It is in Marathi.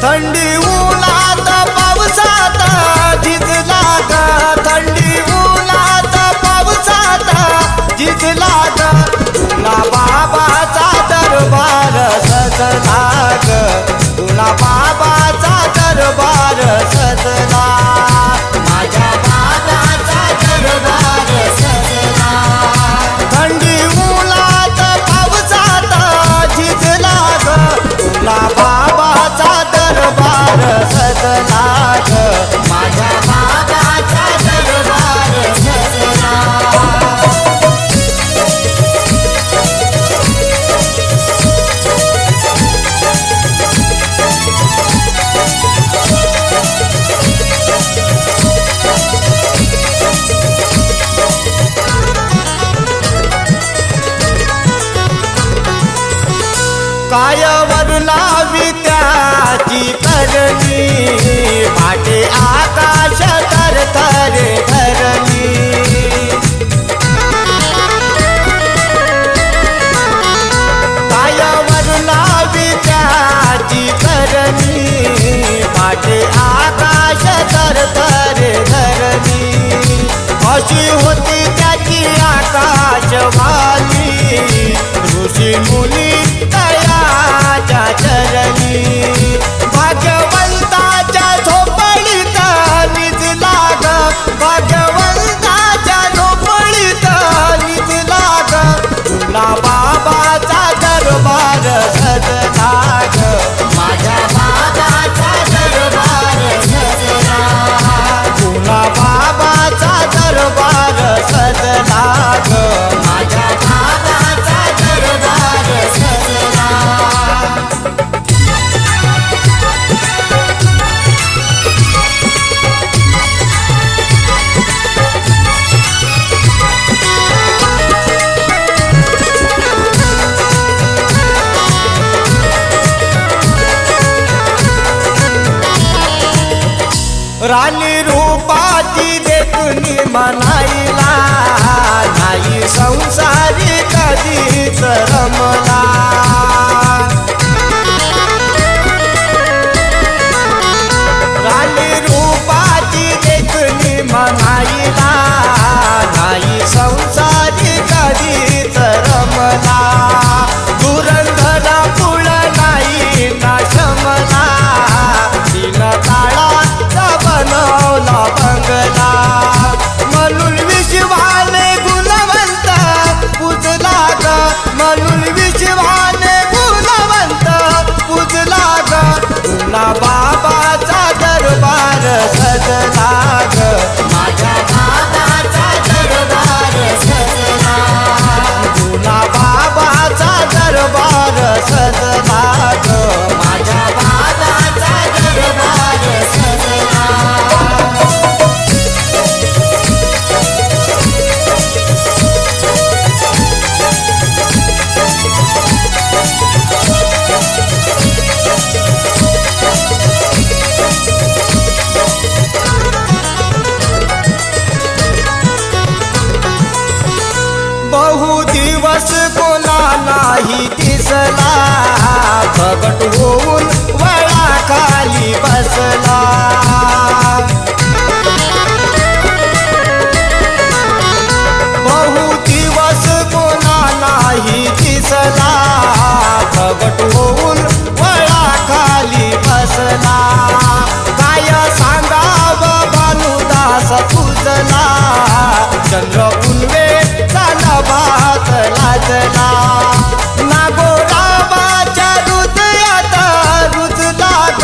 थंडी उन्हात पावसात झिजला ग, थंडी उन्हात पावसात झिजला ग, तुला बाबाचा दरबार सजला ग, तुला बाबाचा दरबार सजला, माझ्या बाबाचा दरबार सजला. थंडी उन्हात पावसात झिजला ग, तुला बाबाचा दरबार सजला ग, माझ्या बाबाचा दरबार सजला. काय वरलावी त्याची करणी, पाटे आकाश तरतरे धरणी. काय वरलावी त्याची करणी, पाटे आकाश तरतरे धरणी. अशी होती त्याची आकाशवाणी, ऋषी मुनी दयाच्या चरणी. भाग्यवंताच्या झोपडीत निजला ग, भाग्यवंताच्या झोपडीत निजला ग, तुला बाबाचा दरबार सजला ग, माझ्या बाबाचा दरबार सजला, तुला बाबाचा दरबार सजला ग, माझ्या बाबाचा दरबार सजला. राणी रूपाची देखुनी म्हणायला, नाही संसारी कधीच रमला. राणी रूपाची देखुनी म्हणायला, नाही संसारी कधीच रमला. धुरंधर पुळ नाही ना शमला, तीन ताळाचा बनवला बंगला. म्हणून विश्वाने गुणवंत पूजला ग, म्हणून विश्वाने गुणवंत पूजला ग, तुला बाबाचा दरबार सजला ग, माझ्या बाबाचा दरबार सजला, तुला बाबाचा दरबार सजला ग, माझ्या बाबाचा दरबार सजला. बहु दिवस कोणा नाही दिसला, प्रगट होऊन वळाखाली बसला. बहु दिवस कोणा नाही दिसला, प्रगट होऊन वळाखाली बसला. काय सांगाव भानुदास तुझला, चंद्र उन्वे चाला भात लाजला. नागोराबाच्या हृदयात रुजला ग,